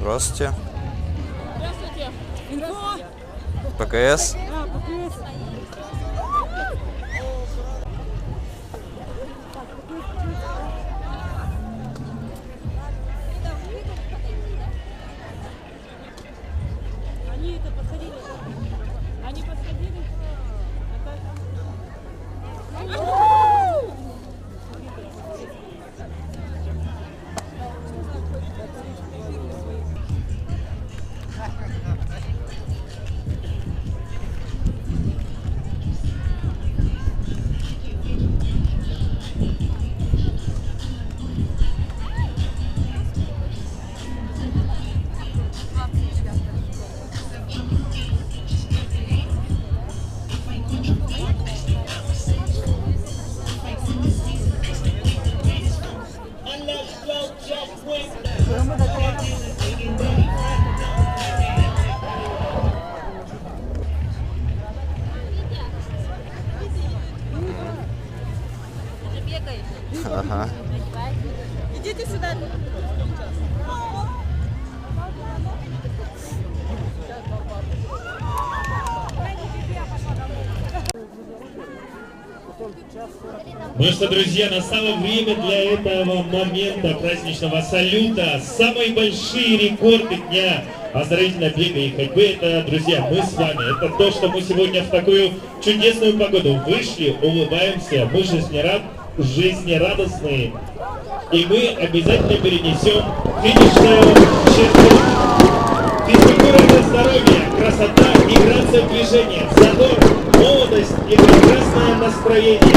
Здравствуйте. Здравствуйте. Инфо. ПКС. ПКС. Они это подходили. Они подходили. Ага. Идите сюда. Ну что, друзья, настало время для этого момента праздничного салюта. Самые большие рекорды дня оздоровительного бега и ходьбы. Это, друзья, мы с вами. Это то, что мы сегодня в такую чудесную погоду вышли, улыбаемся, мы жизнерадостные. И мы обязательно перенесем финишную черту. Физкультура — это здоровье, красота и грация движения, задор, молодость и прекрасное настроение.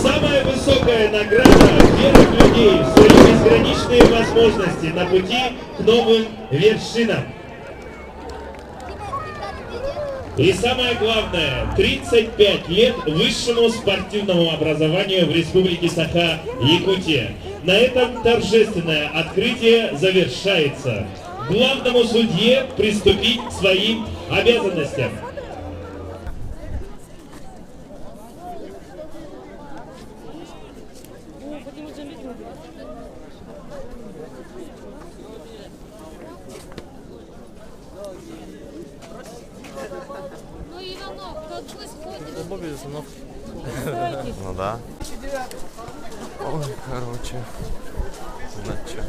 Самая высокая награда верных людей в свои безграничные возможности на пути к новым вершинам. И самое главное, 35 лет высшему спортивному образованию в Республике Саха-Якутия. На этом торжественное открытие завершается. Главному судье приступить к своим обязанностям. Ну да. Ой, короче. Значит,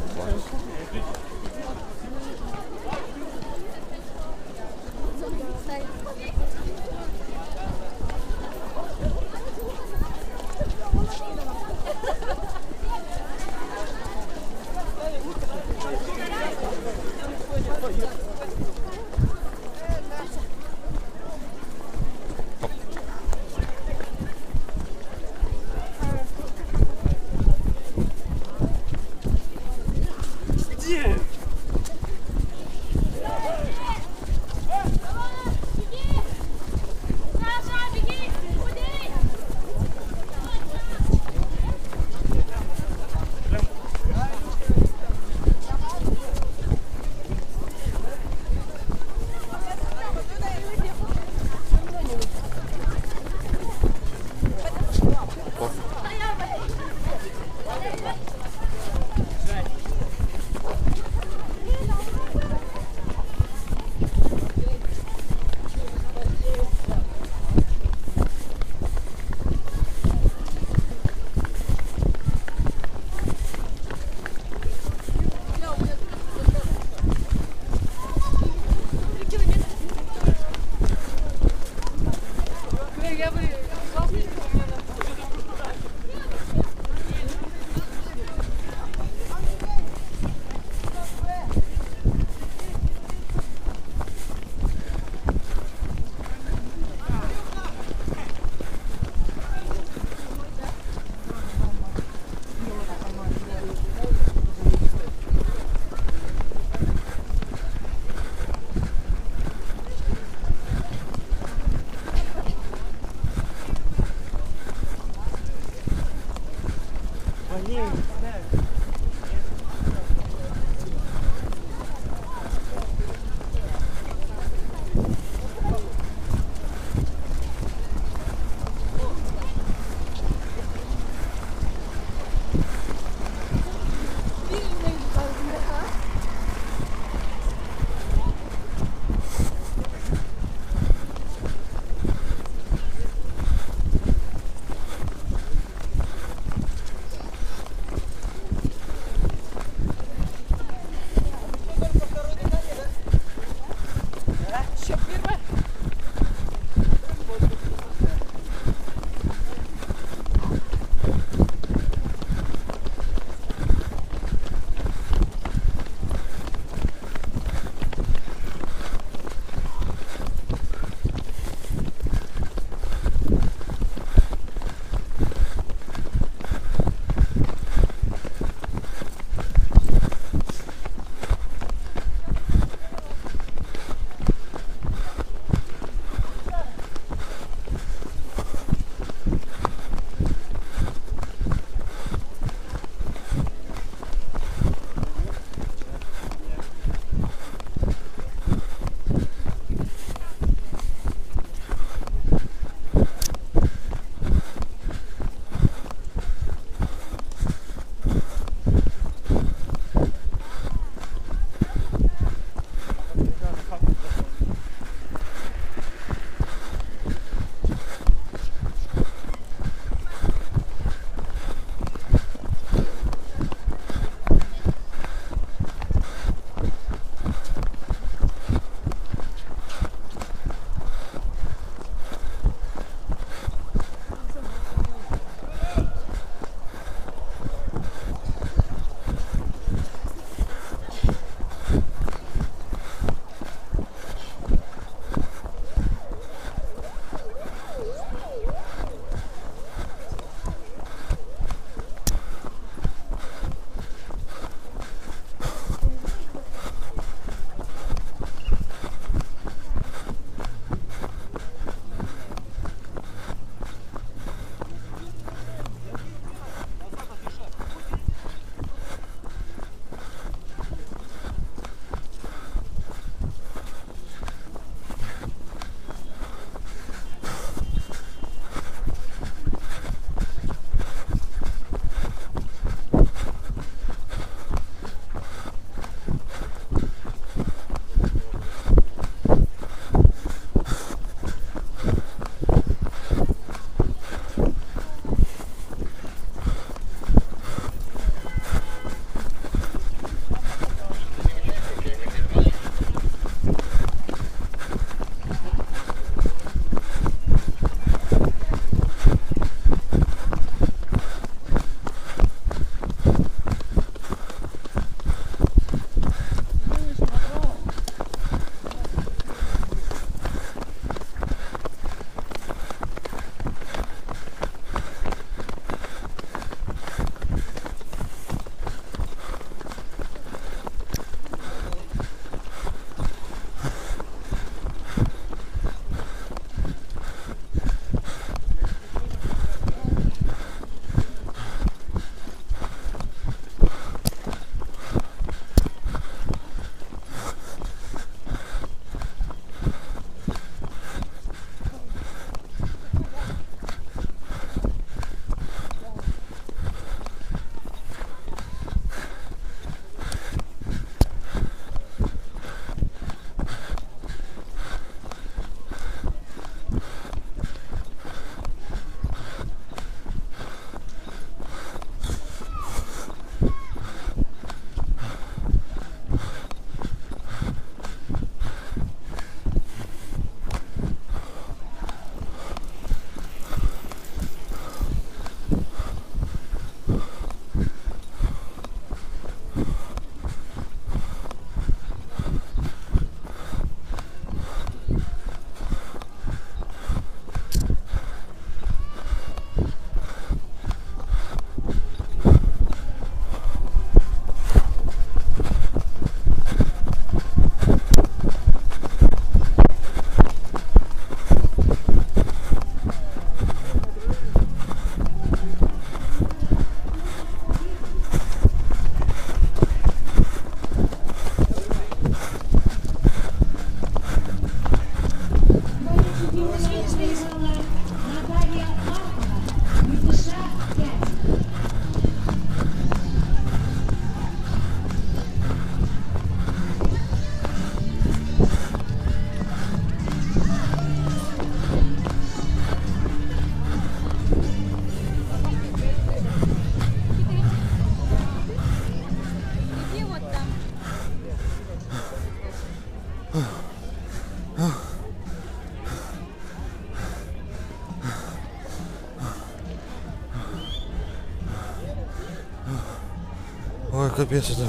Ой, капец это.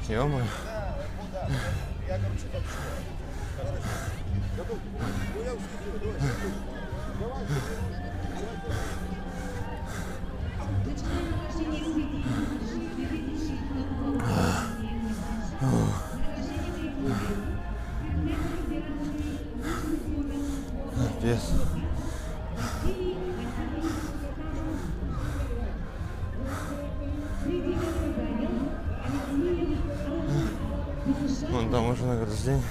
Ё-моё. Капец. Вон там уже награждение.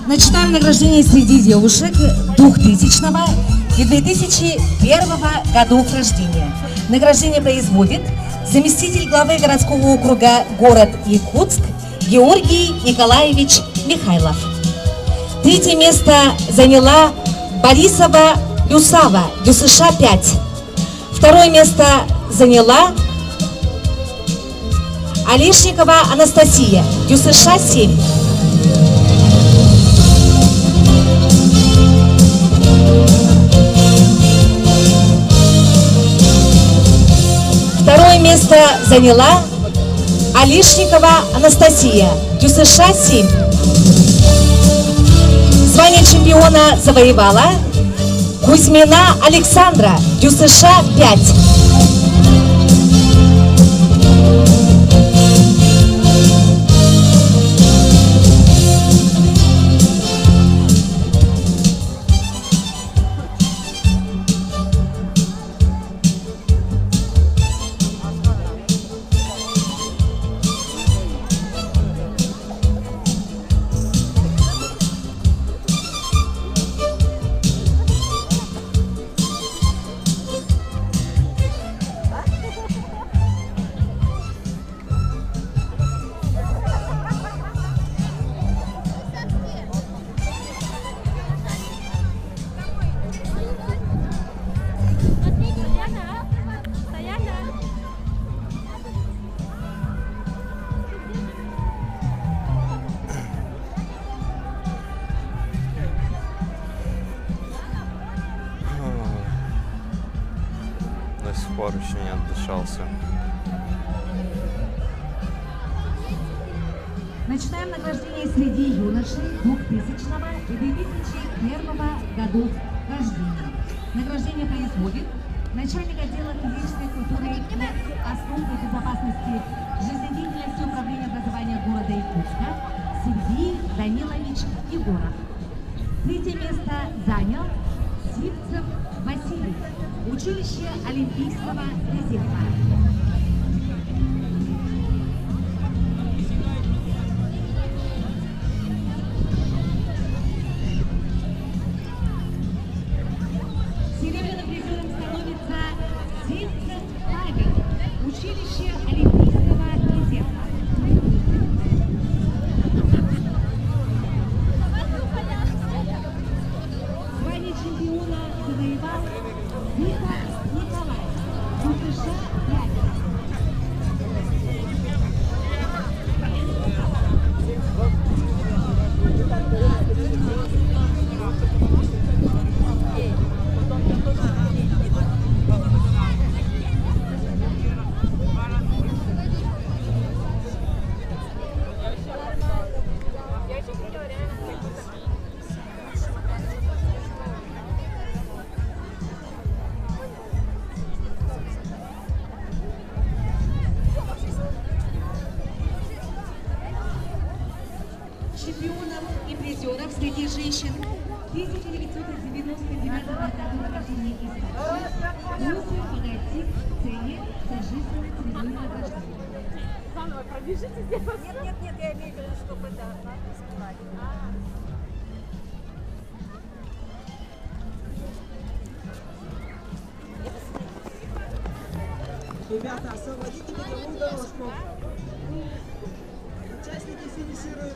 Начинаем награждение среди девушек 2000 и 2001 годов рождения. Награждение производит заместитель главы городского округа город Якутск Георгий Николаевич Михайлов. Третье место заняла Борисова Люсава, ДЮСШ 5. Второе место заняла Олешникова Анастасия, ДЮСШ 7. Второе место заняла Олешникова Анастасия, ДЮСШ 7. Звание чемпиона завоевала Кузьмина Александра, ДЮСШ 5. До сих пор еще не отдышался. Начинаем награждение среди юношей 2000 и 2001 годов рождения. Награждение производит начальник отдела физической культуры и основной безопасности жизнедеятельности управления образования города Якутска Сергей Данилович Егоров. Третье место занял Сивцев Василий, училище Олимпийского резерва. Серебряным призером становится Сивцев Павел, училище Олимпийского резерва. Звание чемпиона завоевал Николай, ДЮСШ 5. чемпионов и призеров среди женщин 1999 года рождения из Сочи просят подойти к сцене торжественной церемонии награждения. Заново пробежите здесь. Нет, я имею в виду, чтобы это надо сказать. Ребята, освободите беговую дорожку. Участники финишируют.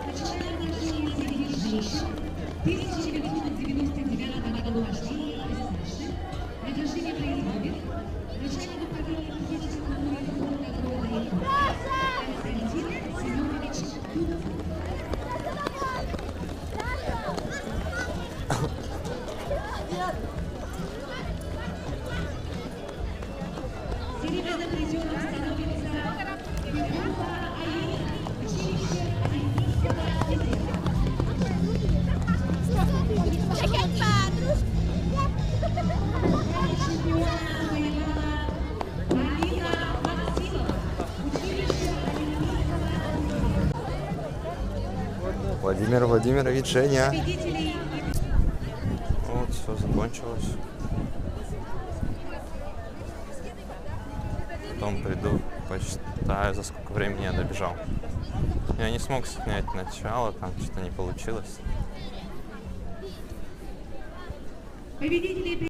Начинаем награждение среди женщин 1999 года рождения из Сочи. Награждение производит начальник управления физического культуры города Якутска Константин Семенович Дудов. Серебряным призером становится Фигурова Алина, училище Олимпийского резерва. Чемпиона завоевала Алина Максимова, училище Олимпийского резерва. Владимир Владимирович, Женя. Победителей и Вот, все закончилось. Потом приду, посчитаю, за сколько времени я добежал. Я не смог снять начало, там что-то не получилось. победителей